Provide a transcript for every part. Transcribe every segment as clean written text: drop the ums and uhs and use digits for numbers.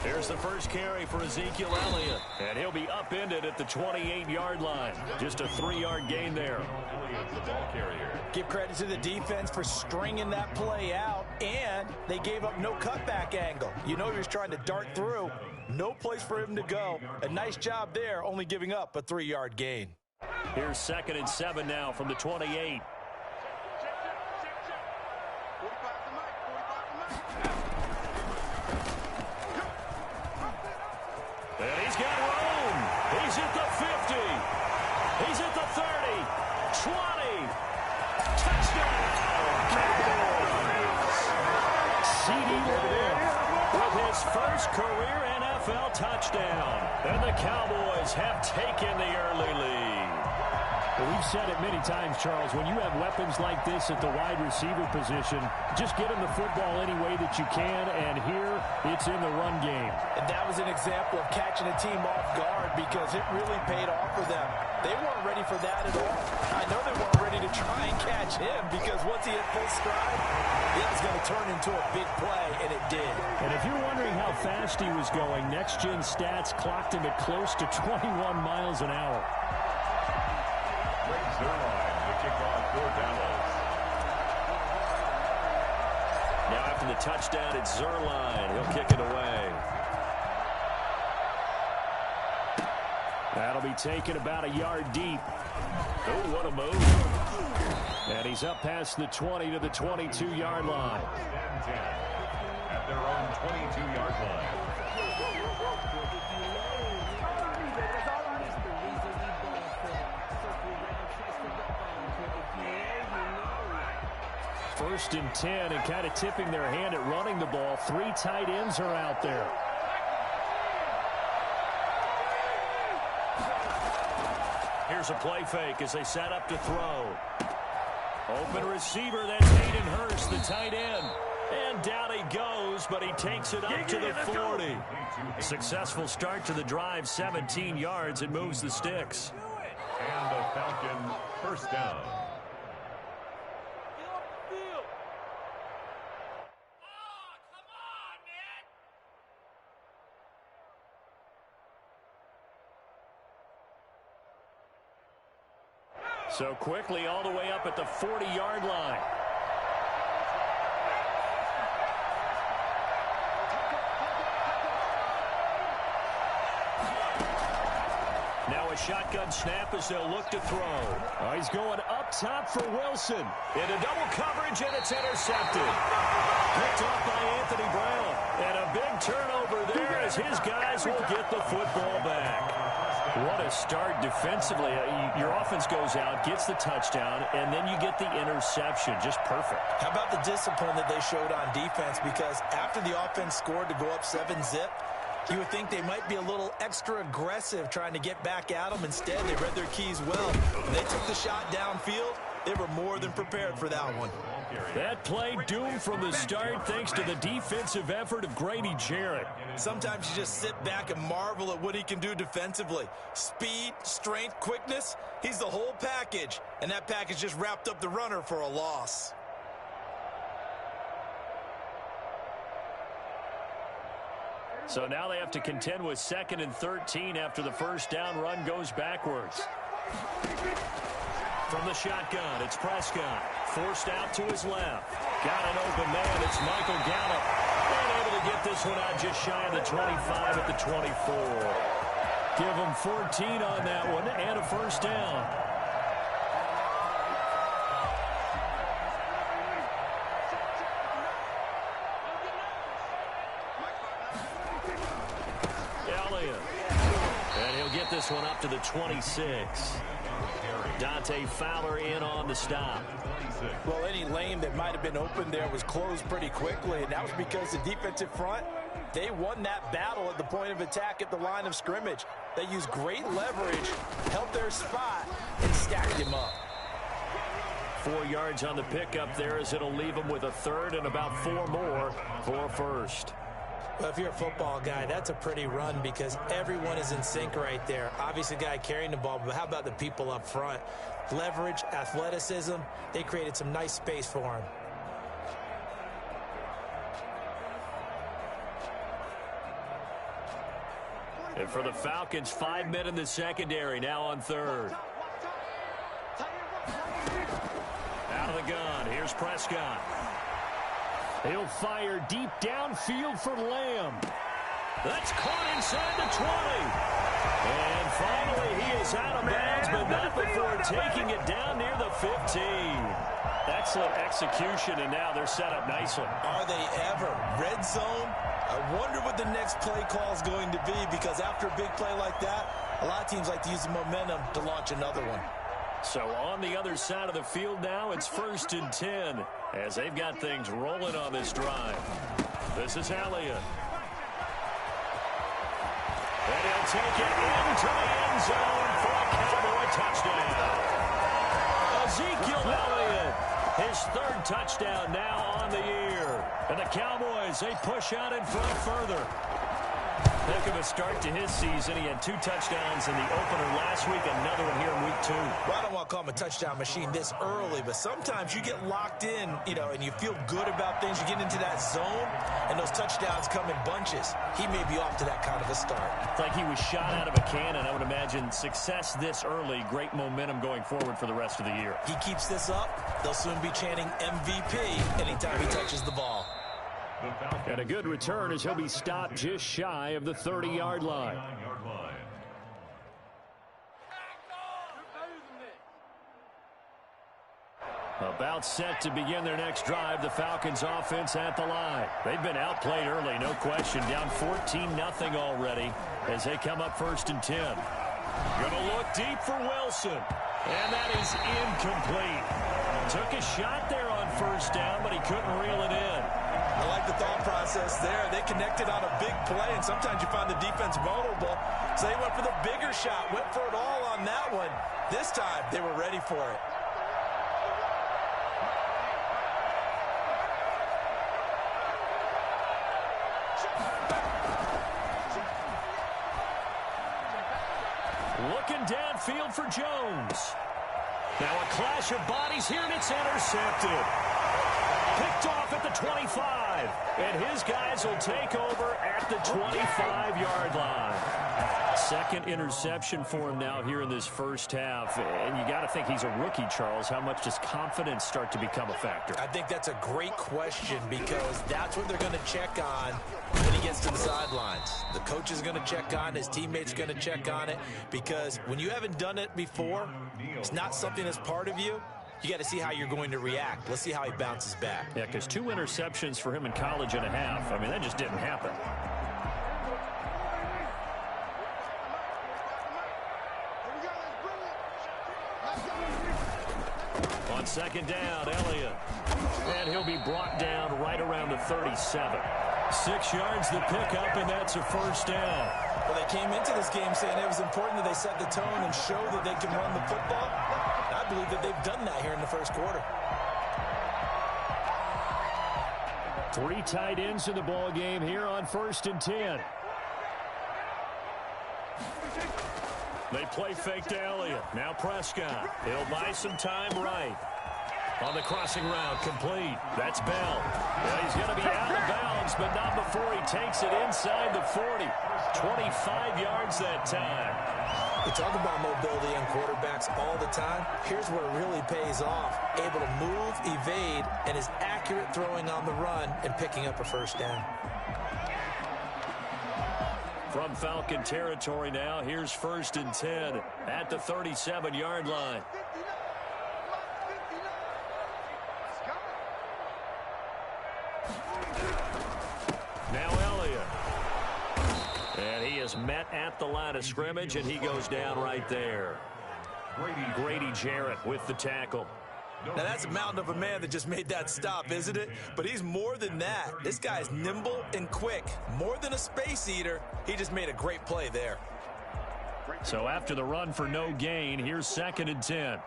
Here's the first carry for Ezekiel Elliott, and he'll be upended at the 28-yard line. Just a 3-yard gain there. The ball carrier. Give credit to the defense for stringing that play out, and they gave up no cutback angle. You know he was trying to dart through. No place for him to go. A nice job there, only giving up a 3-yard gain. Here's 2nd and 7 now from the 28. And he's got room. He's at the 50. He's at the 30. 20. Touchdown. Cowboys. C.D. Lamb with his first career NFL touchdown. And the Cowboys have taken the early lead. Well, we've said it many times, Charles, when you have weapons like this at the wide receiver position, just get them the football any way that you can, and here it's in the run game. And that was an example of catching a team off guard because it really paid off for them. They weren't ready for that at all. I know they weren't ready to try and catch him because once he hit full stride, it was going to turn into a big play, and it did. And if you're wondering how fast he was going, next-gen stats clocked him at close to 21 miles an hour. Zerline, the kickoff for Dallas. Now after the touchdown, it's Zerline. He'll kick it away. That'll be taken about a yard deep. Oh, what a move. And he's up past the 20 to the 22-yard line. And 10 at their own 22-yard line. First and 10, and kind of tipping their hand at running the ball. 3 tight ends are out there. Here's a play fake as they set up to throw. Open receiver, that's Hayden Hurst, the tight end. And down he goes, but he takes it up to the 40. Successful start to the drive, 17 yards, and moves the sticks. And the Falcons first down. So quickly all the way up at the 40-yard line. Now a shotgun snap as they'll look to throw. Oh, he's going up top for Wilson. Into double coverage, and it's intercepted. Picked off by Anthony Brown. And a big turnover there as his guys will get the football back. What a start defensively. Your offense goes out, gets the touchdown, and then you get the interception. Just perfect. How about the discipline that they showed on defense? Because after the offense scored to go up 7-zip, you would think they might be a little extra aggressive trying to get back at them. Instead, they read their keys well. When they took the shot downfield, they were more than prepared for that one. That play doomed from the start thanks to the defensive effort of Grady Jarrett. Sometimes you just sit back and marvel at what he can do defensively. Speed, strength, quickness, he's the whole package. And that package just wrapped up the runner for a loss. So now they have to contend with 2nd and 13 after the first down run goes backwards. From the shotgun, it's Prescott. Forced out to his left. Got an open man. It's Michael Gallup. And able to get this one out just shy of the 25 at the 24. Give him 14 on that one and a first down. Elliott. And he'll get this one up to the 26. Dante Fowler in on the stop. Well, any lane that might have been open there was closed pretty quickly, and that was because the defensive front, they won that battle at the point of attack at the line of scrimmage. They used great leverage, held their spot, and stacked him up. 4 yards on the pickup there as it'll leave them with a third and about 4 more for a first. Well, if you're a football guy, that's a pretty run because everyone is in sync right there. Obviously, the guy carrying the ball, but how about the people up front? Leverage, athleticism, they created some nice space for him. And for the Falcons, 5 men in the secondary, now on third. Out of the gun, here's Prescott. He'll fire deep downfield for Lamb. That's caught inside the 20. And finally, he is out of bounds, but not before taking it down near the 15. Excellent execution, and now they're set up nicely. Are they ever? Red zone? I wonder what the next play call is going to be, because after a big play like that, a lot of teams like to use the momentum to launch another one. So on the other side of the field now, it's 1st and 10 as they've got things rolling on this drive. This is Elliott. And he'll take it into the end zone for a Cowboy touchdown. Ezekiel Elliott, his 3rd touchdown now on the year. And the Cowboys, they push out in front further. Heck of a start to his season. He had 2 touchdowns in the opener last week, another one here in week 2. Well, I don't want to call him a touchdown machine this early, but sometimes you get locked in, and you feel good about things. You get into that zone, and those touchdowns come in bunches. He may be off to that kind of a start. It's like he was shot out of a cannon. I would imagine success this early, great momentum going forward for the rest of the year. He keeps this up, they'll soon be chanting MVP anytime he touches the ball. And a good return as he'll be stopped just shy of the 30-yard line. About set to begin their next drive, the Falcons offense at the line. They've been outplayed early, no question. Down 14-0 already as they come up 1st and 10. Gonna look deep for Wilson. And that is incomplete. Took a shot there on 1st down, but he couldn't reel it in. I like the thought process there. They connected on a big play, and sometimes you find the defense vulnerable. So they went for the bigger shot, went for it all on that one. This time, they were ready for it. Looking downfield for Jones. Now a clash of bodies here, and it's intercepted. Picked off at the 25. And his guys will take over at the 25-yard line. 2nd interception for him now here in this first half. And you got to think he's a rookie, Charles. How much does confidence start to become a factor? I think that's a great question, because that's what they're going to check on when he gets to the sidelines. The coach is going to check on it. His teammates are going to check on it, because when you haven't done it before, it's not something that's part of you. You got to see how you're going to react. Let's see how he bounces back. Yeah, because 2 interceptions for him in college and a half. I mean, that just didn't happen. On 2nd down, Elliott. And he'll be brought down right around the 37. 6 yards the pickup, and that's a 1st down. Well, they came into this game saying it was important that they set the tone and show that they can run the football. And I believe that they've done that here in the first quarter. 3 tight ends in the ball game here on 1st and 10. They play fake to Elliott. Now Prescott. He'll buy some time right. On the crossing route, complete. That's Bell. Well, he's going to be out of bounds, but not before he takes it inside the 40. 25 yards that time. We talk about mobility on quarterbacks all the time. Here's where it really pays off. Able to move, evade, and is accurate throwing on the run and picking up a 1st down. From Falcon territory now, here's 1st and 10 at the 37-yard line. Now Elliott. And he is met at the line of scrimmage, and he goes down right there. Grady Jarrett with the tackle. Now, that's a mountain of a man that just made that stop, isn't it? But he's more than that. This guy's nimble and quick. More than a space eater. He just made a great play there. So after the run for no gain, here's 2nd and 10.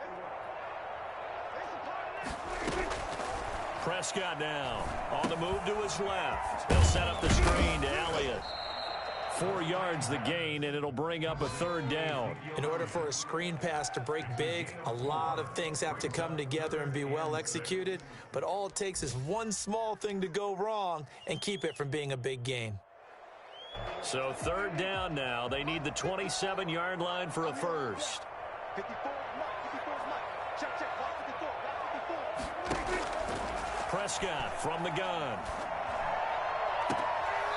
Prescott now on the move to his left. They'll set up the screen to Elliott. 4 yards the gain, and it'll bring up a 3rd down. In order for a screen pass to break big, a lot of things have to come together and be well executed, but all it takes is one small thing to go wrong and keep it from being a big gain. So third down now. They need the 27-yard line for a first. Prescott from the gun.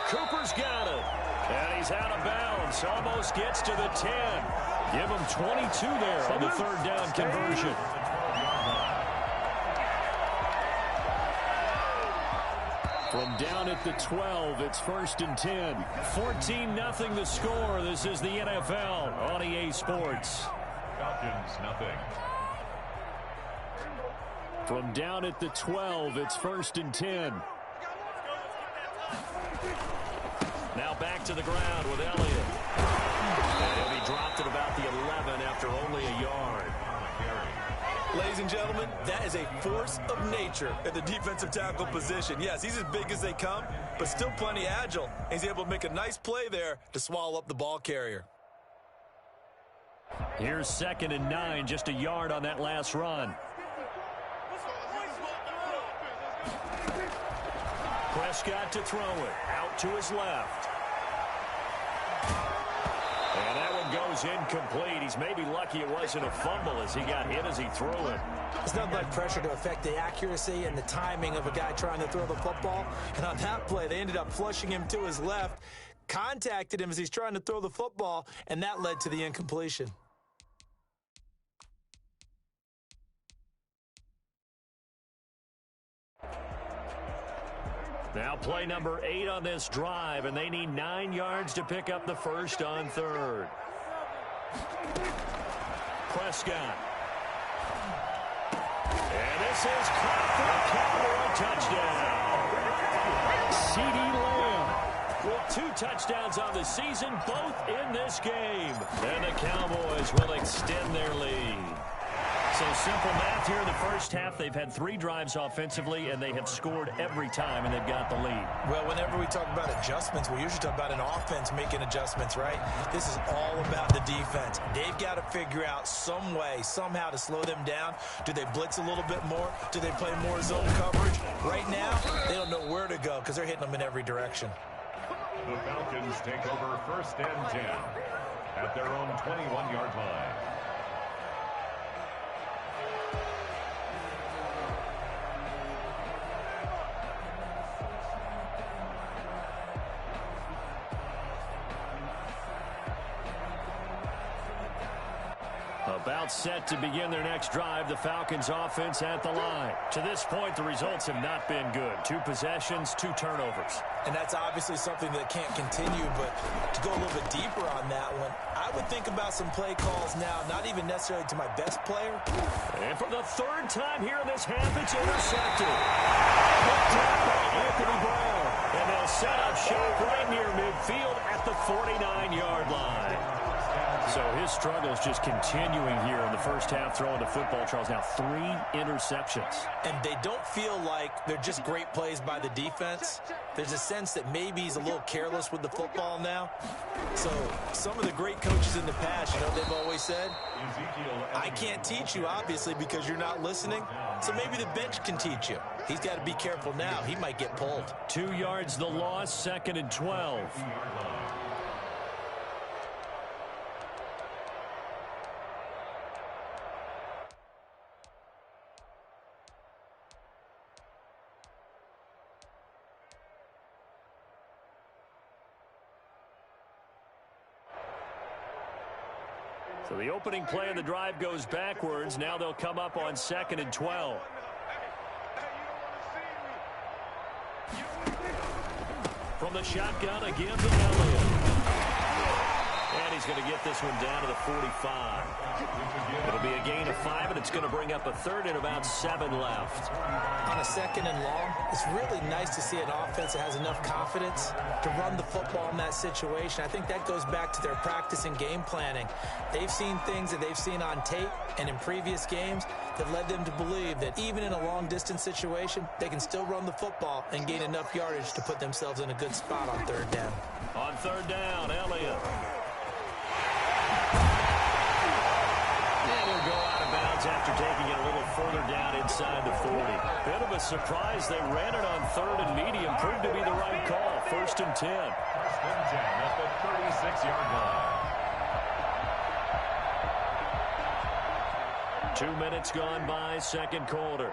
Cooper's got it. And he's out of bounds. Almost gets to the 10. Give him 22 there on the third down conversion. From down at the 12, it's 1st and 10. 14-0 the score. This is the NFL on EA Sports. Falcons, nothing. From down at the 12, it's 1st and 10. Now back to the ground with Elliott. And he'll be dropped at about the 11 after only a yard. Ladies and gentlemen, that is a force of nature at the defensive tackle position. Yes, he's as big as they come, but still plenty agile. He's able to make a nice play there to swallow up the ball carrier. Here's 2nd and 9, just a yard on that last run. Prescott to throw it. Out to his left. And that one goes incomplete. He's maybe lucky it wasn't a fumble as he got hit as he threw it. It's not like pressure to affect the accuracy and the timing of a guy trying to throw the football. And on that play, they ended up flushing him to his left, contacted him as he's trying to throw the football, and that led to the incompletion. Now play number 8 on this drive, and they need 9 yards to pick up the first on third. Prescott. And this is caught for a Cowboy touchdown. CeeDee Lamb with 2 touchdowns on the season, both in this game. And the Cowboys will extend their lead. So simple math here in the first half. They've had 3 drives offensively, and they have scored every time, and they've got the lead. Well, whenever we talk about adjustments, we usually talk about an offense making adjustments, right? This is all about the defense. They've got to figure out some way, somehow to slow them down. Do they blitz a little bit more? Do they play more zone coverage? Right now, they don't know where to go because they're hitting them in every direction. The Falcons take over 1st and 10 at their own 21-yard line. About set to begin their next drive, the Falcons offense at the line. To this point, the results have not been good. 2 possessions, 2 turnovers. And that's obviously something that can't continue, but to go a little bit deeper on that one, I would think about some play calls now, not even necessarily to my best player. And for the 3rd time here in this half, it's intercepted. Picked up by Anthony Brown. And they'll set up shop right near midfield at the 49-yard line. So his struggles just continuing here in the first half throwing the football, Charles. Now 3 interceptions. And they don't feel like they're just great plays by the defense. There's a sense that maybe he's a little careless with the football now. So some of the great coaches in the past, you know what they've always said? I can't teach you, obviously, because you're not listening. So maybe the bench can teach you. He's got to be careful now. He might get pulled. 2 yards the loss, 2nd and 12. So the opening play of the drive goes backwards. Now they'll come up on 2nd and 12. From the shotgun again to Elliott. And he's going to get this one down to the 45. It'll be a gain of 5, and it's going to bring up a 3rd and about 7 left. On a 2nd and long, it's really nice to see an offense that has enough confidence to run the football in that situation. I think that goes back to their practice and game planning. They've seen things that they've seen on tape and in previous games that led them to believe that even in a long-distance situation, they can still run the football and gain enough yardage to put themselves in a good spot on 3rd down. On 3rd down, Elliott. And he'll go out of bounds after taking it a little further down inside the 40. Bit of a surprise. They ran it on 3rd and medium. Proved to be the right call. 1st and 10. down at the 36-yard line. 2 minutes gone by, second quarter.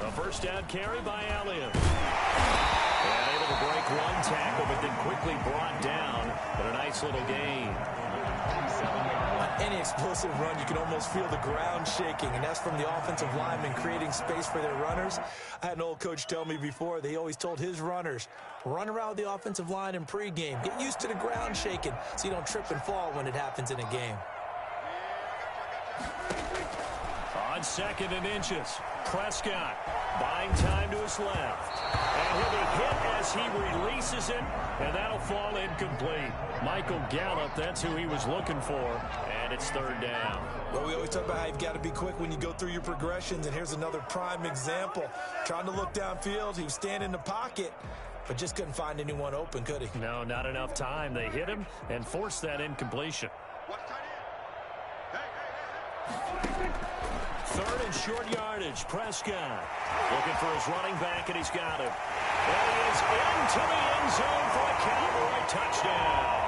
A first down carry by Elliott. And able to break one tackle, but then quickly brought down. But a nice little gain. On any explosive run, you can almost feel the ground shaking, and that's from the offensive linemen creating space for their runners. I had an old coach tell me before, they always told his runners, run around the offensive line in pregame. Get used to the ground shaking so you don't trip and fall when it happens in a game. On second and inches, Prescott buying time to his left. And he'll be hit as he releases it, and that'll fall incomplete. Michael Gallup, that's who he was looking for, and it's third down. Well, we always talk about how you've got to be quick when you go through your progressions, and here's another prime example. Trying to look downfield, he was standing in the pocket, but just couldn't find anyone open, could he? No, not enough time. They hit him and forced that incompletion. Third and short yardage, Prescott looking for his running back, and he's got him. And he is into the end zone for a Cowboy touchdown.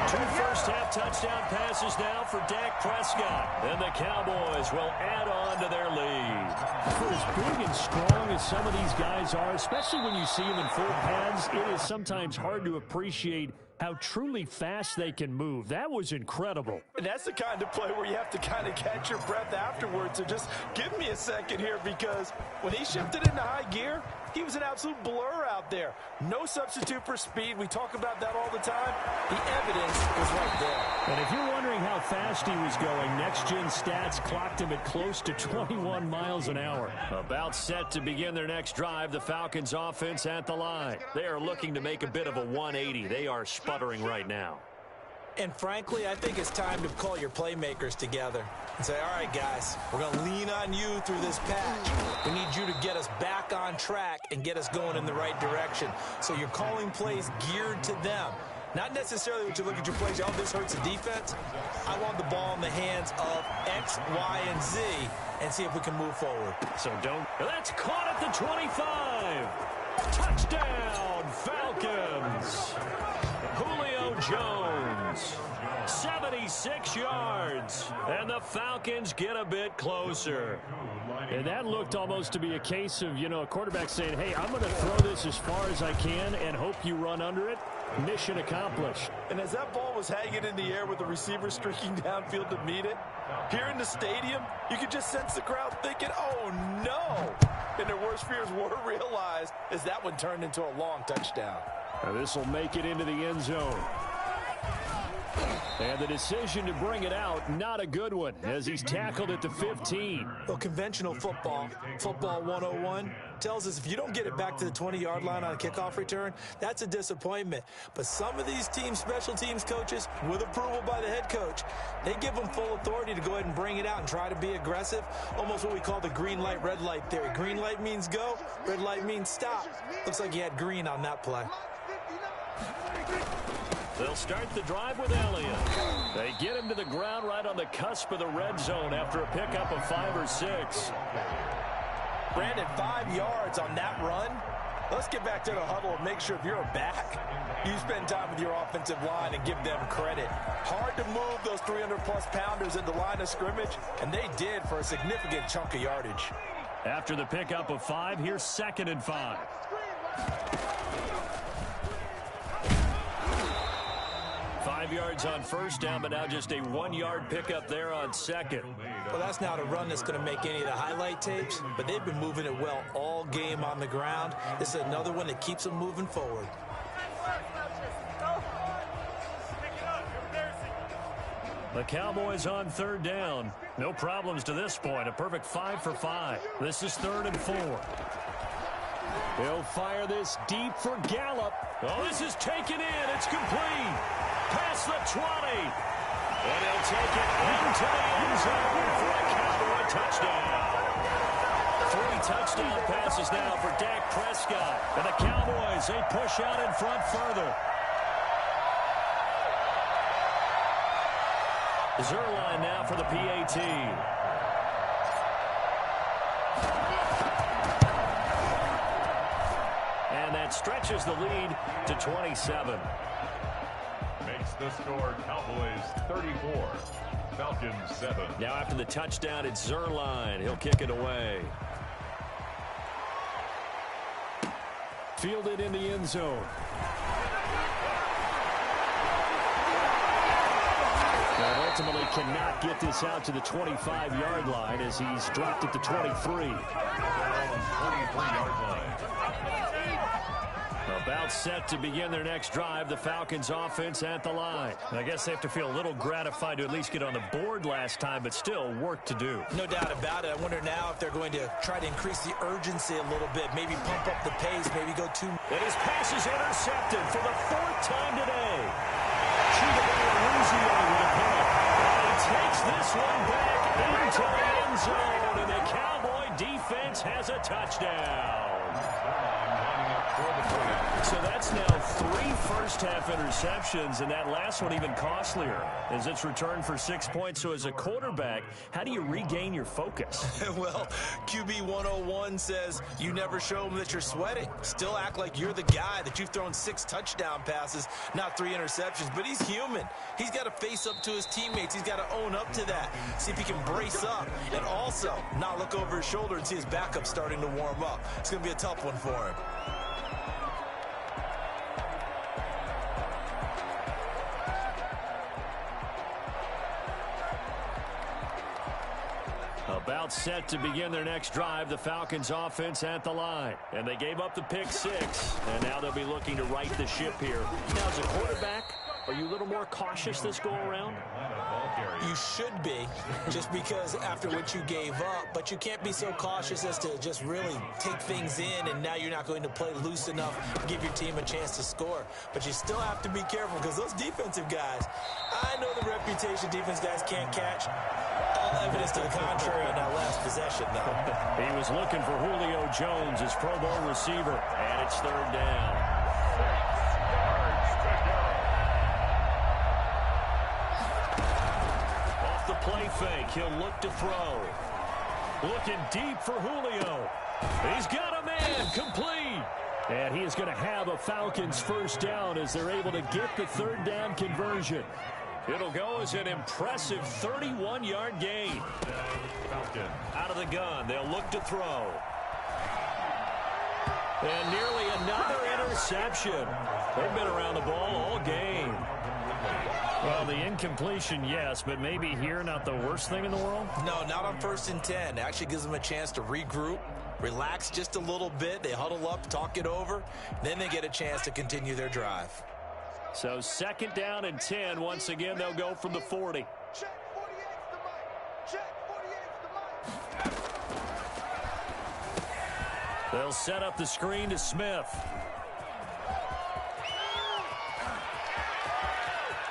2 first-half touchdown passes now for Dak Prescott. And the Cowboys will add on to their lead. For as big and strong as some of these guys are, especially when you see them in full pads, it is sometimes hard to appreciate how truly fast they can move. That was incredible. And that's the kind of play where you have to kind of catch your breath afterwards. So just give me a second here, because when he shifted into high gear, he was an absolute blur out there. No substitute for speed. We talk about that all the time. The evidence was right there. And if you're wondering how fast he was going, next-gen stats clocked him at close to 21 miles an hour. About set to begin their next drive, the Falcons offense at the line. They are looking to make a bit of a 180. They are sputtering right now. And frankly, I think it's time to call your playmakers together and say, all right, guys, we're going to lean on you through this patch. We need you to get us back on track and get us going in the right direction. So you're calling plays geared to them. Not necessarily what you look at your plays, oh, this hurts the defense. I want the ball in the hands of X, Y, and Z and see if we can move forward. So that's caught at the 25. Touchdown, Falcons. Julio Jones, 76 yards, and the Falcons get a bit closer. And that looked almost to be a case of, a quarterback saying, hey, I'm going to throw this as far as I can and hope you run under it. Mission accomplished. And as that ball was hanging in the air with the receiver streaking downfield to meet it, here in the stadium, you could just sense the crowd thinking, oh, no. And their worst fears were realized as that one turned into a long touchdown. Now this will make it into the end zone. And the decision to bring it out, not a good one, as he's tackled at the 15. Well, conventional football 101, tells us if you don't get it back to the 20-yard line on a kickoff return, that's a disappointment. But some of these teams, special teams coaches, with approval by the head coach, they give them full authority to go ahead and bring it out and try to be aggressive, almost what we call the green light, red light theory. Green light means go, red light means stop. Looks like he had green on that play. They'll start the drive with Elliott. They get him to the ground right on the cusp of the red zone after a pickup of 5 or 6. Brandon, 5 yards on that run. Let's get back to the huddle and make sure if you're a back, you spend time with your offensive line and give them credit. Hard to move those 300-plus pounders at the line of scrimmage, and they did for a significant chunk of yardage. After the pickup of 5, here's 2nd and 5. 5 yards on first down, but now just a 1-yard pickup there on second. Well, that's not a run that's going to make any of the highlight tapes, but they've been moving it well all game on the ground. This is another one that keeps them moving forward. The Cowboys on 3rd down. No problems to this point. A perfect 5 for 5. This is 3rd and 4. He'll fire this deep for Gallup. Oh, this is taken in. It's complete. Past the 20. And he'll take it into the end zone for a Cowboy touchdown. 3 touchdown passes now for Dak Prescott. And the Cowboys, they push out in front further. Zerline now for the PAT. that stretches the lead to 27. Makes the score Cowboys 34, Falcons 7. Now after the touchdown, it's Zerline. He'll kick it away. Fielded in the end zone. And ultimately cannot get this out to the 25-yard line as he's dropped at the 23. 23-yard line. About set to begin their next drive, the Falcons offense at the line. I guess they have to feel a little gratified to at least get on the board last time, but still work to do. No doubt about it. I wonder now if they're going to try to increase the urgency a little bit, maybe pump up the pace, maybe go too. And his pass is intercepted for the 4th time today. Takes this one back into the end zone, and the Cowboy defense has a touchdown. So that's now 3 first-half interceptions, and that last one even costlier as it's returned for 6 points. So as a quarterback, how do you regain your focus? Well, QB 101 says you never show them that you're sweating. Still act like you're the guy, that you've thrown 6 touchdown passes, not 3 interceptions. But he's human. He's got to face up to his teammates. He's got to own up to that. See if he can brace up and also not look over his shoulder and see his backup starting to warm up. It's going to be a tough one for him. About set to begin their next drive, the Falcons offense at the line. And they gave up the pick 6, and now they'll be looking to right the ship here. Now, as a quarterback, are you a little more cautious this go-around? You should be, just because after what you gave up, but you can't be so cautious as to just really take things in, and now you're not going to play loose enough to give your team a chance to score. But you still have to be careful because those defensive guys, I know the reputation defense guys can't catch. All evidence to the contrary on that last possession, though. He was looking for Julio Jones, his Pro Bowl receiver, and it's 3rd down. Play fake. He'll look to throw. Looking deep for Julio. He's got a man complete. And he is going to have a Falcons first down as they're able to get the 3rd down conversion. It'll go as an impressive 31-yard gain. Out of the gun. They'll look to throw. And nearly another interception. They've been around the ball all game. Well, the incompletion, yes, but maybe here not the worst thing in the world? No, not on 1st and 10. It actually gives them a chance to regroup, relax just a little bit. They huddle up, talk it over. Then they get a chance to continue their drive. So 2nd down and 10. Once again, they'll go from the 40. They'll set up the screen to Smith.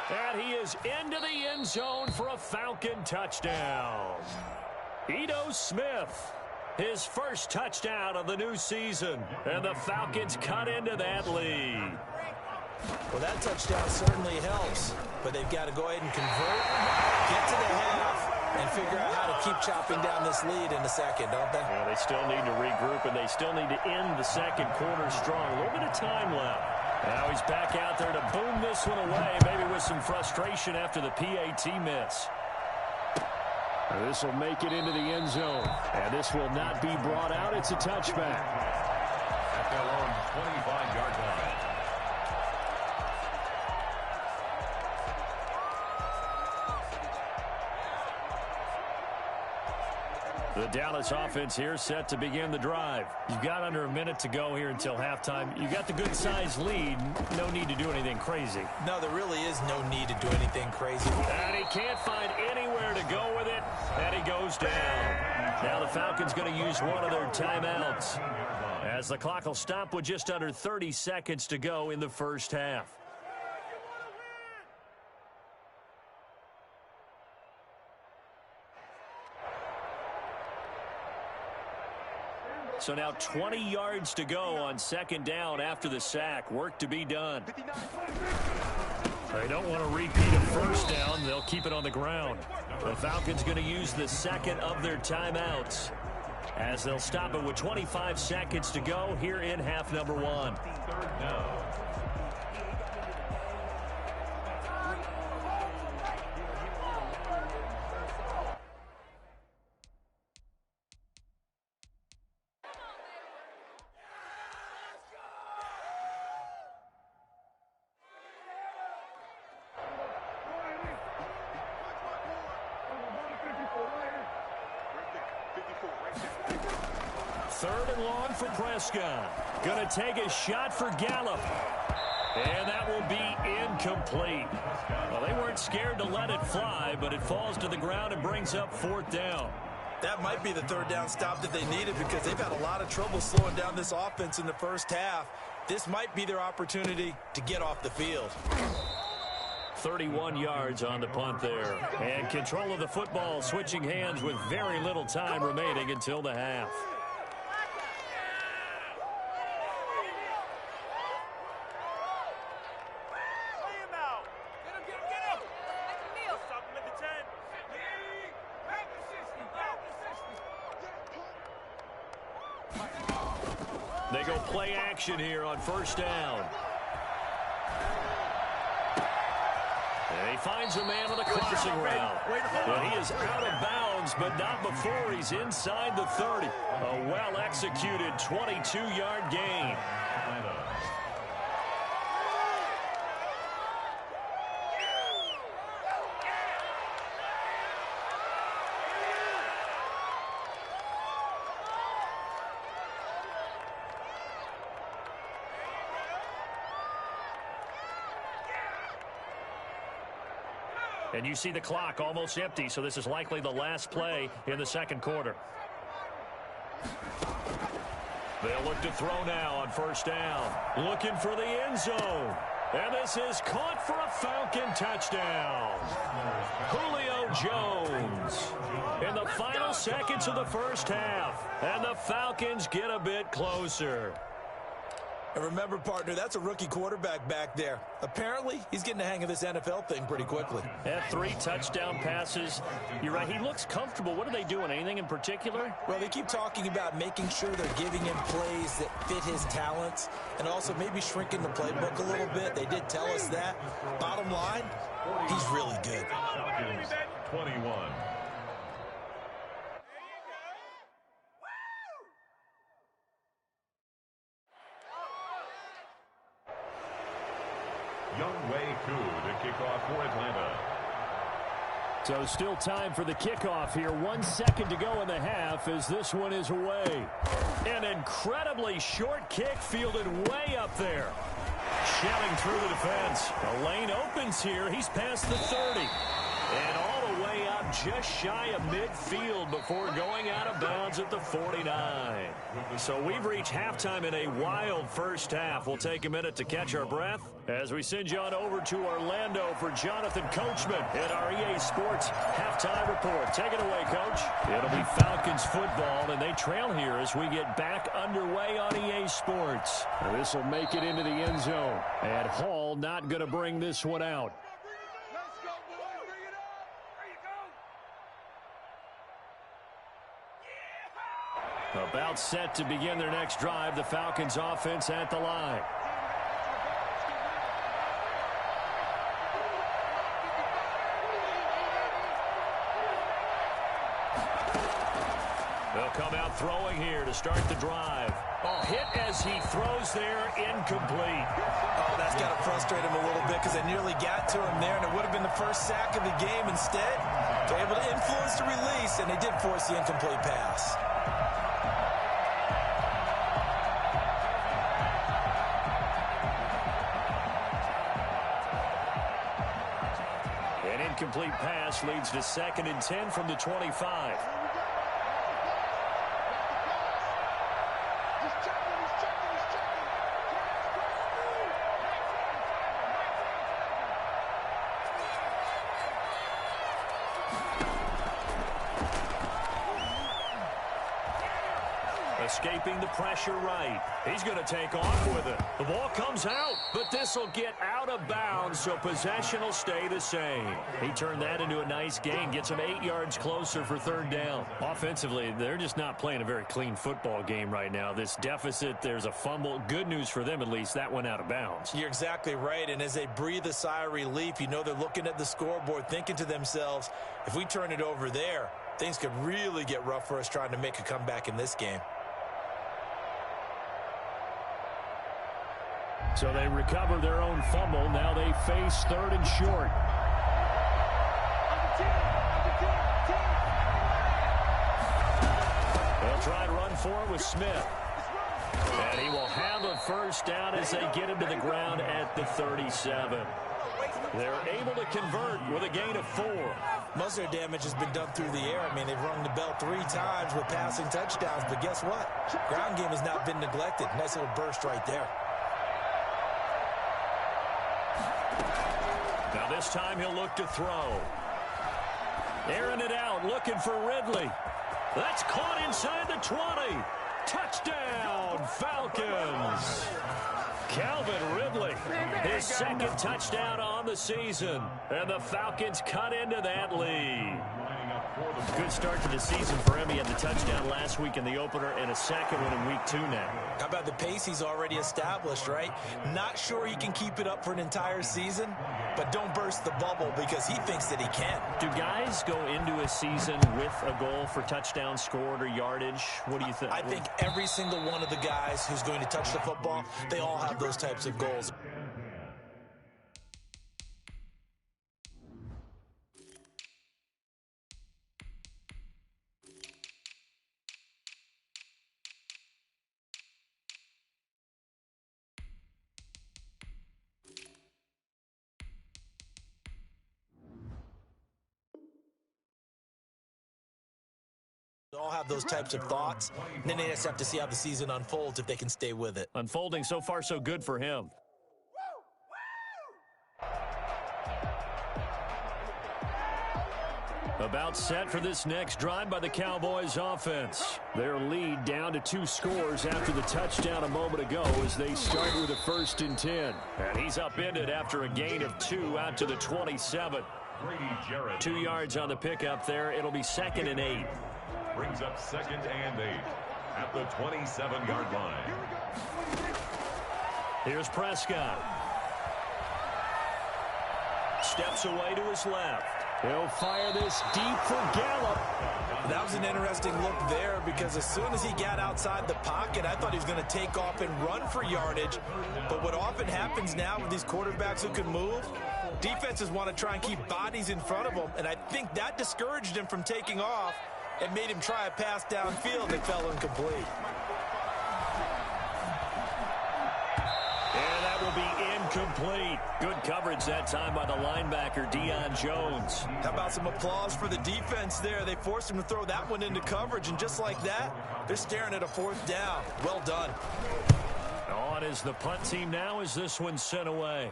And he is into the end zone for a Falcon touchdown. Ito Smith, his first touchdown of the new season. And the Falcons cut into that lead. Well, that touchdown certainly helps. But they've got to go ahead and convert, get to the half, and figure out how to keep chopping down this lead in the second, don't they? Yeah, they still need to regroup, and they still need to end the second quarter strong. A little bit of time left. Now he's back out there to boom this one away, maybe with some frustration after the PAT miss. This will make it into the end zone, and this will not be brought out. It's a touchback. At their own 25-yard line. The Dallas offense here set to begin the drive. You've got under a minute to go here until halftime. You've got the good-sized lead. No need to do anything crazy. No, there really is no need to do anything crazy. And he can't find anywhere to go with it, and he goes down. Now the Falcons going to use one of their timeouts as the clock will stop with just under 30 seconds to go in the first half. So now 20 yards to go on 2nd down after the sack. Work to be done. They don't want to repeat a first down. They'll keep it on the ground. The Falcons going to use the second of their timeouts. as they'll stop it with 25 seconds to go here in half number one. Third down. Third and long for Prescott. Going to take a shot for Gallup. And that will be incomplete. Well, they weren't scared to let it fly, but it falls to the ground and brings up fourth down. That might be the third down stop that they needed because they've had a lot of trouble slowing down this offense in the first half. This might be their opportunity to get off the field. 31 yards on the punt there. And control of the football switching hands with very little time remaining until the half. They go play action here on first down. And he finds a man on the crossing route. And he is out of bounds, but not before he's inside the 30. A well-executed 22-yard gain. And you see the clock almost empty, so this is likely the last play in the second quarter. They'll look to throw now on first down. Looking for the end zone. And this is caught for a Falcon touchdown. Julio Jones in the final seconds of the first half. And the Falcons get a bit closer. And remember, partner, that's a rookie quarterback back there. Apparently, he's getting the hang of this NFL thing pretty quickly. Had 3 touchdown passes. You're right, he looks comfortable. What are they doing? Anything in particular? Well, they keep talking about making sure they're giving him plays that fit his talents and also maybe shrinking the playbook a little bit. They did tell us that. Bottom line, he's really good. Falcons 21. Younghoe Koo to kick off for Atlanta. So still time for the kickoff here. 1 second to go in the half as this one is away. An incredibly short kick fielded way up there. Shelling through the defense. The lane opens here. He's past the 30. And all the way up just shy of midfield before going out of bounds at the 49. So we've reached halftime in a wild first half. We'll take a minute to catch our breath as we send you on over to Orlando for Jonathan Coachman at our EA Sports halftime report. Take it away, Coach. It'll be Falcons football, and they trail here as we get back underway on EA Sports. This will make it into the end zone. And Hall not going to bring this one out. About set to begin their next drive, the Falcons offense at the line. They'll come out throwing here to start the drive. Oh, hit as he throws there, incomplete. Oh, that's got to frustrate him a little bit because they nearly got to him there, and it would have been the first sack of the game. Instead, they're able to influence the release, and they did force the incomplete pass. An incomplete pass leads to 2nd and 10 from the 25. Escaping the pressure right. He's going to take off with it. The ball comes out, but this will get out of bounds, so possession will stay the same. He turned that into a nice gain, gets him 8 yards closer for third down. Offensively, they're just not playing a very clean football game right now. This deficit, there's a fumble. Good news for them, at least. That went out of bounds. You're exactly right, and as they breathe a sigh of relief, you know they're looking at the scoreboard thinking to themselves, if we turn it over there, things could really get rough for us trying to make a comeback in this game. So they recover their own fumble. Now they face third and short. They'll try and run for it with Smith. And he will have a first down as they get him to the ground at the 37. They're able to convert with a gain of 4. Most of their damage has been done through the air. I mean, they've rung the bell 3 times with passing touchdowns, but guess what? Ground game has not been neglected. Nice little burst right there. Now this time he'll look to throw. Airing it out, looking for Ridley. That's caught inside the 20. Touchdown, Falcons. Calvin Ridley, his second touchdown on the season. And the Falcons cut into that lead. Good start to the season for him. He had the touchdown last week in the opener and a second one in week 2 now. How about the pace he's already established, right? Not sure he can keep it up for an entire season, but don't burst the bubble because he thinks that he can. Do guys go into a season with a goal for touchdowns scored or yardage? What do you think? I think every single one of the guys who's going to touch the football, they all have those types of goals. All have those types of thoughts, and then they just have to see how the season unfolds if they can stay with it. Unfolding so far so good for him. About set for this next drive by the Cowboys offense. Their lead down to 2 scores after the touchdown a moment ago as they start with a 1st and 10. And he's upended after a gain of 2 out to the 27. 2 yards on the pickup there. It'll be 2nd and 8. Brings up 2nd and 8 at the 27-yard line. Here's Prescott. Steps away to his left. He'll fire this deep for Gallup. That was an interesting look there because as soon as he got outside the pocket, I thought he was going to take off and run for yardage. But what often happens now with these quarterbacks who can move, defenses want to try and keep bodies in front of them, and I think that discouraged him from taking off. It made him try a pass downfield that fell incomplete. And that will be incomplete. Good coverage that time by the linebacker, Deion Jones. How about some applause for the defense there? They forced him to throw that one into coverage, and just like that, they're staring at a 4th down. Well done. On is the punt team now as this one's sent away.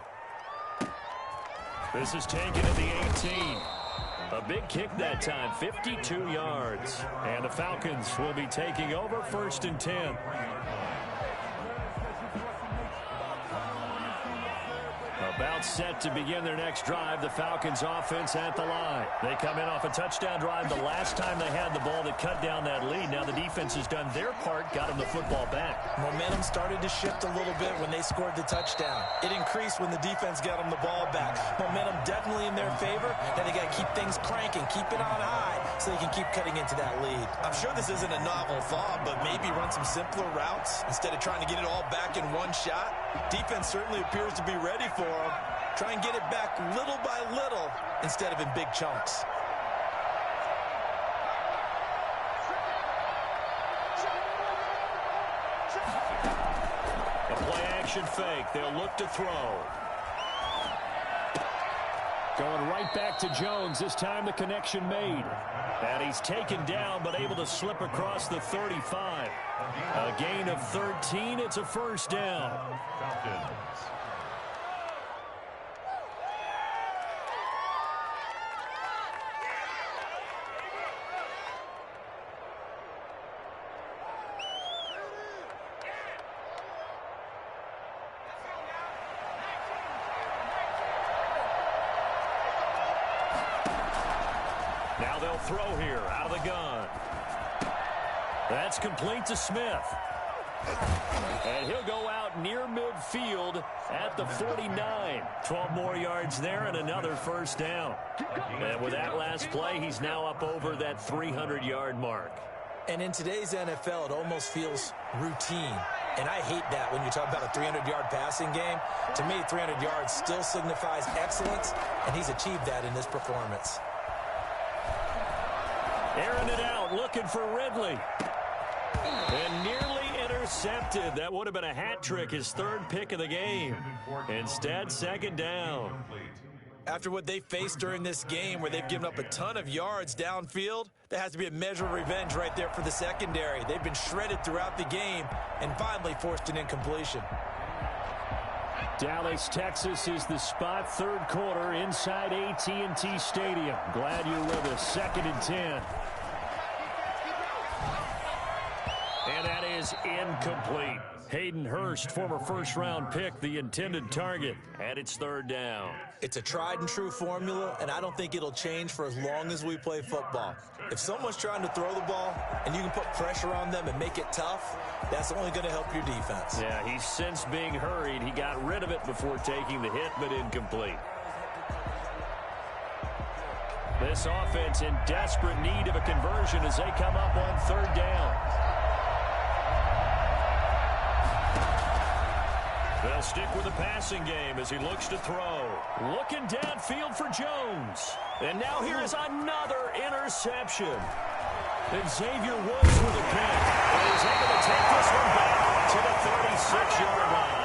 This is taken at the 18. A big kick that time, 52 yards. And the Falcons will be taking over 1st and 10. About set to begin their next drive. The Falcons offense at the line. They come in off a touchdown drive the last time they had the ball that cut down that lead. Now the defense has done their part, got them the football back. Momentum started to shift a little bit when they scored the touchdown. It increased when the defense got them the ball back. Momentum definitely in their favor. Now they got to keep things cranking, keep it on high so they can keep cutting into that lead. I'm sure this isn't a novel thought, but maybe run some simpler routes instead of trying to get it all back in one shot. Defense certainly appears to be ready for them. Try and get it back little by little instead of in big chunks. A play-action fake. They'll look to throw. Going right back to Jones. This time the connection made. And he's taken down but able to slip across the 35. A gain of 13. It's a 1st down. Now they'll throw here out of the gun. That's complete to Smith. And he'll go out near midfield at the 49. 12 more yards there and another first down. And with that last play, he's now up over that 300-yard mark. And in today's NFL, it almost feels routine. And I hate that when you talk about a 300-yard passing game. To me, 300 yards still signifies excellence, and he's achieved that in this performance. Airing it out, looking for Ridley. And nearly intercepted. That would have been a hat trick, his third pick of the game. Instead, second down. After what they faced during this game where they've given up a ton of yards downfield, there has to be a measure of revenge right there for the secondary. They've been shredded throughout the game and finally forced an incompletion. Dallas, Texas is the spot, third quarter inside AT&T Stadium. Glad you're with us. 2nd and 10. And that is incomplete. Hayden Hurst, former first-round pick, the intended target, and it's third down. It's a tried-and-true formula, and I don't think it'll change for as long as we play football. If someone's trying to throw the ball and you can put pressure on them and make it tough, that's only going to help your defense. Yeah, he's since being hurried. He got rid of it before taking the hit, but incomplete. This offense in desperate need of a conversion as they come up on third down. They'll stick with the passing game as he looks to throw. Looking downfield for Jones. And now here is another interception. And Xavier Woods with a pick. And he's able to take this one back to the 36-yard line.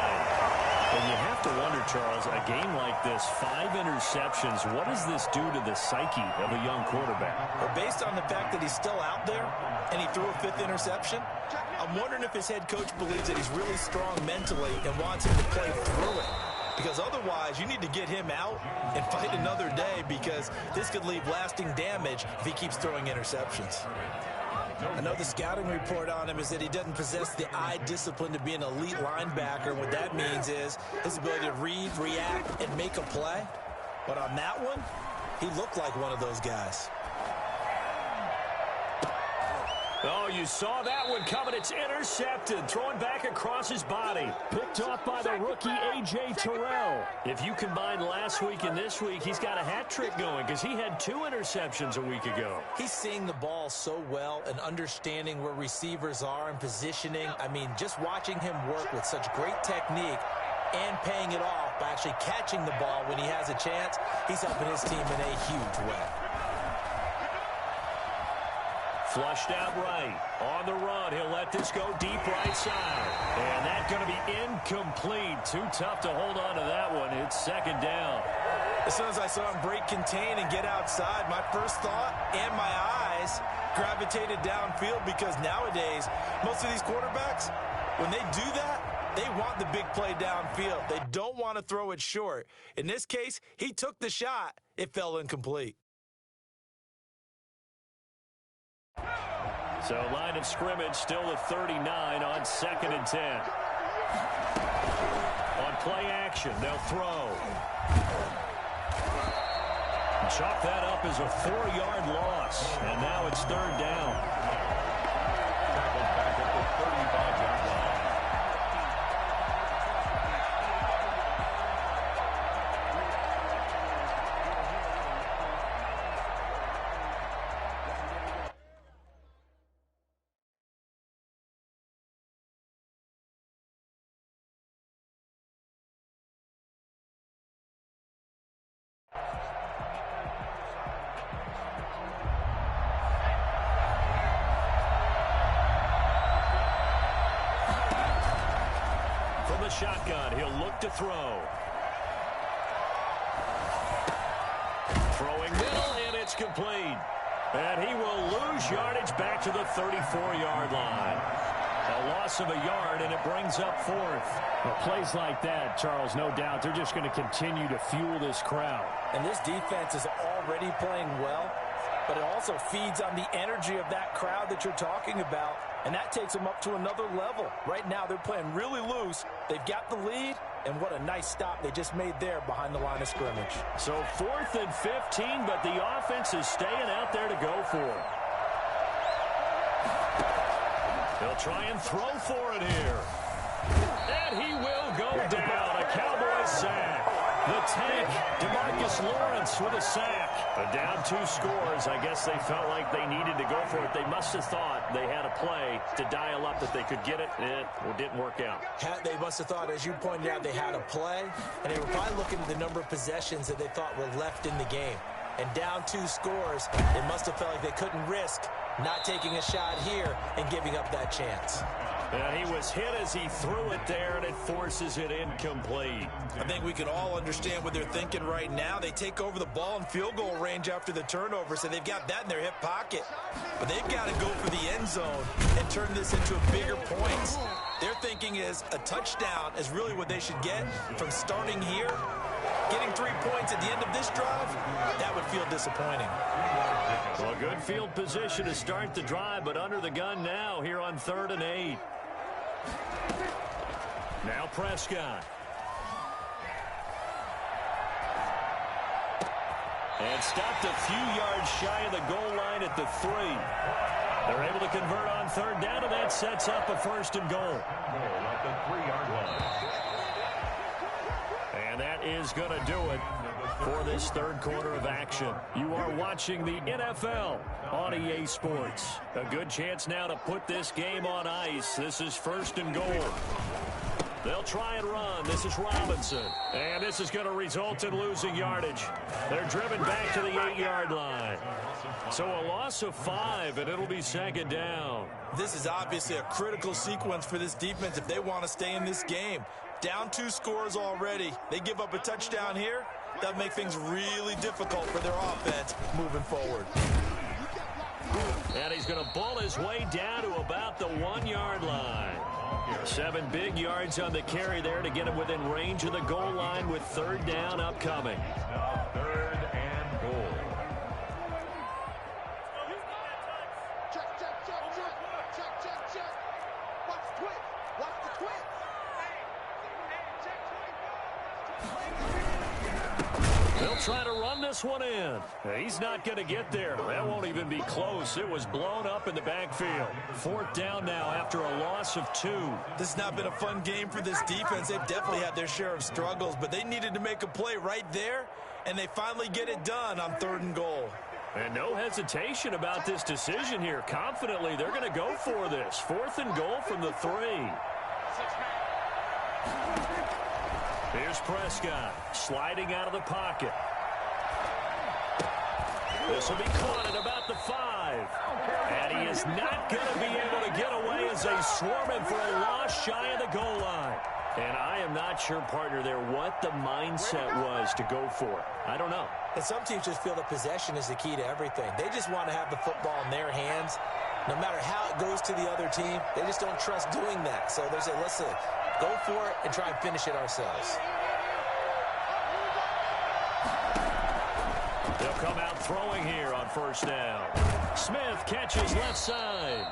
And you have to wonder, Charles, a game like this, 5 interceptions, what does this do to the psyche of a young quarterback? Well, based on the fact that he's still out there and he threw a 5th interception, I'm wondering if his head coach believes that he's really strong mentally and wants him to play through it. Because otherwise, you need to get him out and fight another day because this could leave lasting damage if he keeps throwing interceptions. I know the scouting report on him is that he doesn't possess the eye discipline to be an elite linebacker. What that means is his ability to read, react, and make a play. But on that one, he looked like one of those guys. Oh, you saw that one coming. It's intercepted. Throwing back across his body. Picked off by the rookie A.J. Terrell. If you combine last week and this week, he's got a hat trick going because he had 2 interceptions a week ago. He's seeing the ball so well and understanding where receivers are and positioning. I mean, just watching him work with such great technique and paying it off by actually catching the ball when he has a chance, he's helping his team in a huge way. Flushed out right. On the run, he'll let this go deep right side. And that's going to be incomplete. Too tough to hold on to that one. It's second down. As soon as I saw him break contain and get outside, my first thought and my eyes gravitated downfield because nowadays, most of these quarterbacks, when they do that, they want the big play downfield. They don't want to throw it short. In this case, he took the shot. It fell incomplete. So line of scrimmage still at 39 on 2nd and 10. On play action, they'll throw. Chalk that up as a 4-yard loss. And now it's third down. Tackled back at the 35-yard line. Shotgun, he'll look to throw. Throwing middle, and it's complete. And he will lose yardage back to the 34-yard line. A loss of a yard, and it brings up 4th. Well, plays like that, Charles, no doubt, they're just going to continue to fuel this crowd. And this defense is already playing well. but it also feeds on the energy of that crowd that you're talking about, and that takes them up to another level. Right now, they're playing really loose. They've got the lead, and what a nice stop they just made there behind the line of scrimmage. So 4th and 15, but the offense is staying out there to go for it. They'll try and throw for it here. And he will go down. A Cowboys sack. The tank, DeMarcus Lawrence with a sack. But down 2 scores. I guess they felt like they needed to go for it. They must have thought they had a play to dial up that they could get it. It didn't work out. They must have thought, as you pointed out, they had a play. And they were probably looking at the number of possessions that they thought were left in the game. And down 2 scores, they must have felt like they couldn't risk not taking a shot here and giving up that chance. And he was hit as he threw it there, and it forces it incomplete. I think we can all understand what they're thinking right now. They take over the ball in field goal range after the turnover, so they've got that in their hip pocket. But they've got to go for the end zone and turn this into a bigger points. Their thinking is a touchdown is really what they should get from starting here. Getting 3 points at the end of this drive, that would feel disappointing. Well, good field position to start the drive, but under the gun now here on 3rd and 8. Now Prescott. And stopped a few yards shy of the goal line at the 3. They're able to convert on 3rd down, and that sets up a 1st and goal. Goal at the 3-yard line. And that is going to do it for this 3rd quarter of action. You are watching the NFL on EA Sports. A good chance now to put this game on ice. This is 1st and goal. They'll try and run. This is Robinson. And this is going to result in losing yardage. They're driven back to the 8-yard line. So a loss of 5, and it'll be 2nd down. This is obviously a critical sequence for this defense if they want to stay in this game. Down 2 scores already. They give up a touchdown here. That'll make things really difficult for their offense moving forward. And he's going to bull his way down to about the 1-yard line. 7 big yards on the carry there to get him within range of the goal line with 3rd down upcoming. Now 3rd and goal. They'll try to run this one in. He's not going to get there. That won't even be close. It was blown up in the backfield. 4th down now after a loss of 2. This has not been a fun game for this defense. They've definitely had their share of struggles, but they needed to make a play right there, and they finally get it done on 3rd and goal. And no hesitation about this decision here. Confidently, they're going to go for this. 4th and goal from the 3. Here's Prescott sliding out of the pocket. This will be caught at about the 5. And he is not going to be able to get away as they swarm him for a loss shy of the goal line. And I am not sure, partner, there what the mindset was to go for it. I don't know. And some teams just feel that possession is the key to everything. They just want to have the football in their hands. No matter how it goes to the other team, they just don't trust doing that. So they say, listen, go for it and try and finish it ourselves. They'll come out throwing here on 1st down. Smith catches left side.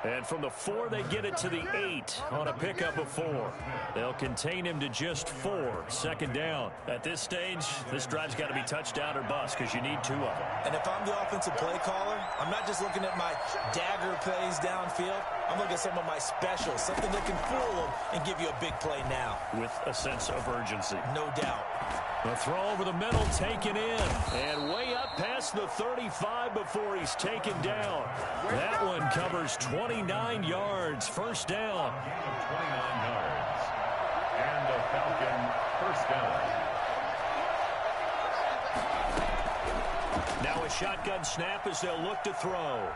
And from the 4, they get it to the 8 on a pickup of 4. They'll contain him to just 4. 2nd down. At this stage, this drive's got to be touchdown or bust because you need 2 of them. And if I'm the offensive play caller, I'm not just looking at my dagger plays downfield. I'm looking at some of my specials, something that can fool them and give you a big play now. With a sense of urgency. No doubt. The throw over the middle taken in. And way up past the 35 before he's taken down. That one covers 29 yards. 1st down. 29 yards. And the Falcon 1st down. Now a shotgun snap as they'll look to throw.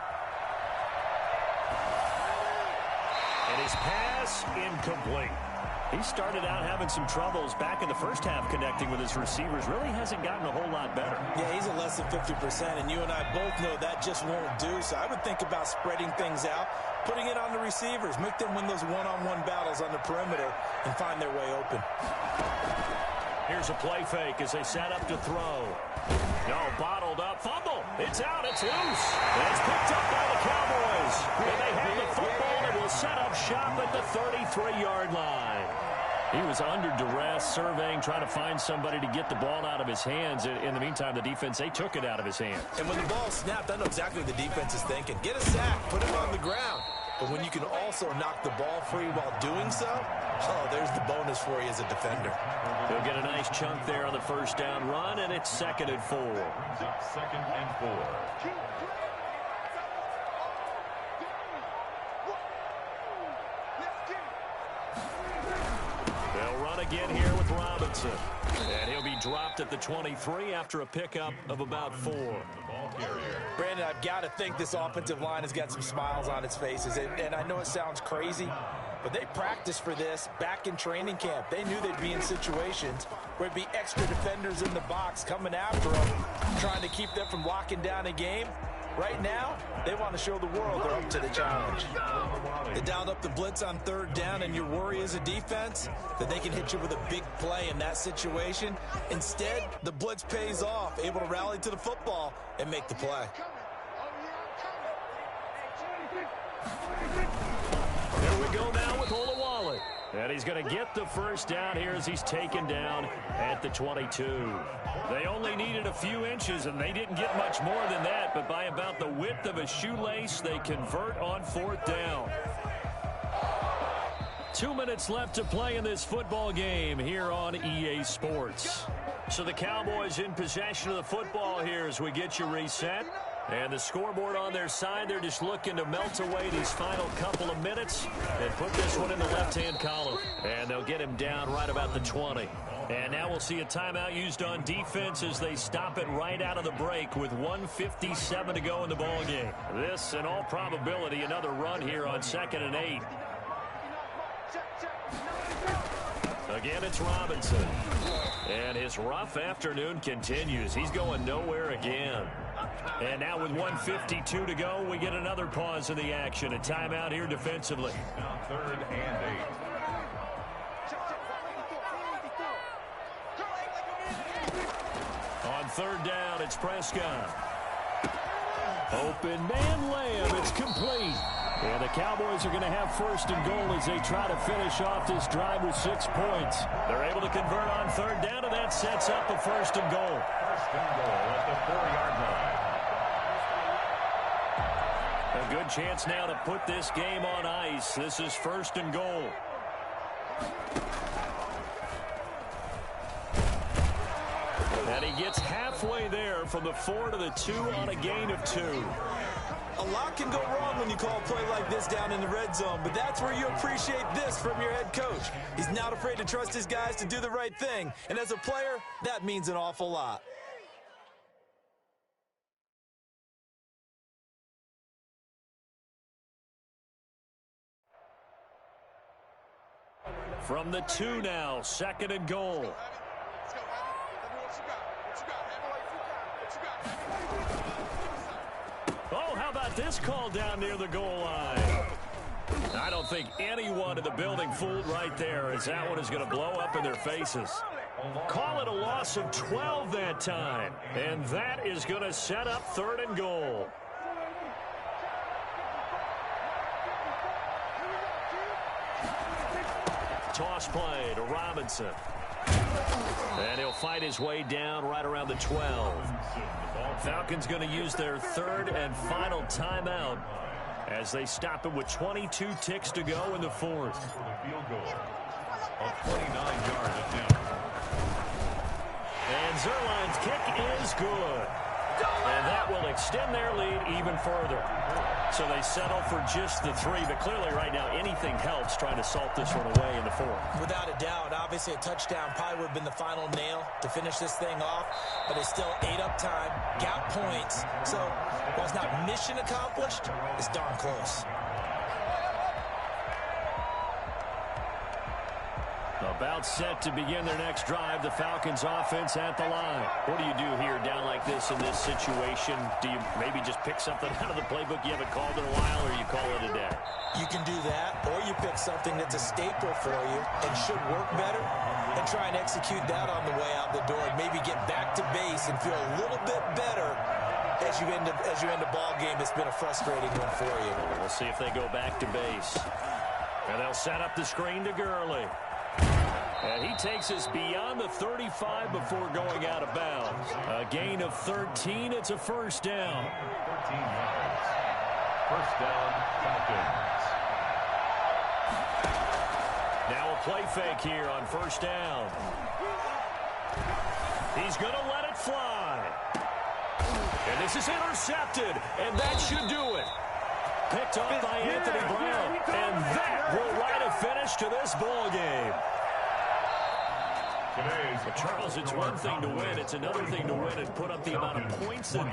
And his pass incomplete. He started out having some troubles back in the 1st half connecting with his receivers. Really hasn't gotten a whole lot better. Yeah, he's at less than 50%, and you and I both know that just won't do. So I would think about spreading things out, putting it on the receivers, make them win those one-on-one battles on the perimeter and find their way open. Here's a play fake as they set up to throw. No, bottled up. Fumble. It's out. It's loose. And it's picked up by the Cowboys. And they have the football and will set up shop at the 33-yard line. He was under duress, surveying, trying to find somebody to get the ball out of his hands. In the meantime, the defense, they took it out of his hands. And when the ball snapped, I know exactly what the defense is thinking. Get a sack, put him on the ground. But when you can also knock the ball free while doing so, oh, there's the bonus for you as a defender. He'll get a nice chunk there on the first down run, and it's 2nd and 4. Second and 4. They'll run again here with Robinson. And he'll be dropped at the 23 after a pickup of about 4. Brandon, I've got to think this offensive line has got some smiles on its faces. And I know it sounds crazy, but they practiced for this back in training camp. They knew they'd be in situations where it'd be extra defenders in the box coming after them, trying to keep them from locking down a game. Right now, they want to show the world they're up to the challenge. They dialed up the blitz on 3rd down, and your worry as a defense that they can hit you with a big play in that situation. Instead, the blitz pays off, able to rally to the football and make the play. Here we go now with Olawale. And he's going to get the first down here as he's taken down at the 22. They only needed a few inches, and they didn't get much more than that. But by about the width of a shoelace, they convert on 4th down. 2 minutes left to play in this football game here on EA Sports. So the Cowboys in possession of the football here as we get you reset. And the scoreboard on their side, they're just looking to melt away these final couple of minutes and put this one in the left-hand column. And they'll get him down right about the 20. And now we'll see a timeout used on defense as they stop it right out of the break with 1:57 to go in the ball game. This, in all probability, another run here on 2nd and 8. Again, it's Robinson. And his rough afternoon continues. He's going nowhere again. And now with 1:52 to go, we get another pause in the action. A timeout here defensively. Now 3rd and 8. On 3rd down, it's Prescott. Open man Lamb. It's complete. And the Cowboys are going to have 1st and goal as they try to finish off this drive with 6 points. They're able to convert on 3rd down, and that sets up a 1st and goal. 1st and goal at the 4-yard line. A good chance now to put this game on ice. This is 1st and goal. And he gets halfway there from the 4 to the 2 on a gain of 2. A lot can go wrong when you call a play like this down in the red zone, but that's where you appreciate this from your head coach. He's not afraid to trust his guys to do the right thing, and as a player, that means an awful lot. From the 2 now, 2nd and goal. Oh, how about this call down near the goal line? I don't think anyone in the building fooled right there, as that one is going to blow up in their faces. Call it a loss of 12 that time, and that is going to set up 3rd and goal. Toss play to Robinson. And he'll fight his way down right around the 12. Falcons going to use their 3rd and final timeout as they stop it with 22 ticks to go in the 4th. For the field goal of 29-yard attempt. And Zerline's kick is good. And that will extend their lead even further. So they settle for just the 3, but clearly right now anything helps trying to salt this one away in the 4th. Without a doubt, obviously a touchdown probably would have been the final nail to finish this thing off, but it's still 8 up time, got points. So while it's not mission accomplished, it's darn close. About set to begin their next drive, the Falcons offense at the line. What do you do here down like this in this situation? Do you maybe just pick something out of the playbook you haven't called in a while, or you call it a day? You can do that, or you pick something that's a staple for you and should work better and try and execute that on the way out the door and maybe get back to base and feel a little bit better as you end a ball game. It's been a frustrating one for you. We'll see if they go back to base. And they'll set up the screen to Gurley. And he takes us beyond the 35 before going out of bounds. A gain of 13. It's a first down. 13 yards. First down, Falcons. Now a play fake here on first down. He's going to let it fly. And this is intercepted. And that should do it. Picked off by Anthony Brown. And that will write a finish to this ball game. Today's Charles, it's one thing to win. It's another thing to win and put up the amount of points that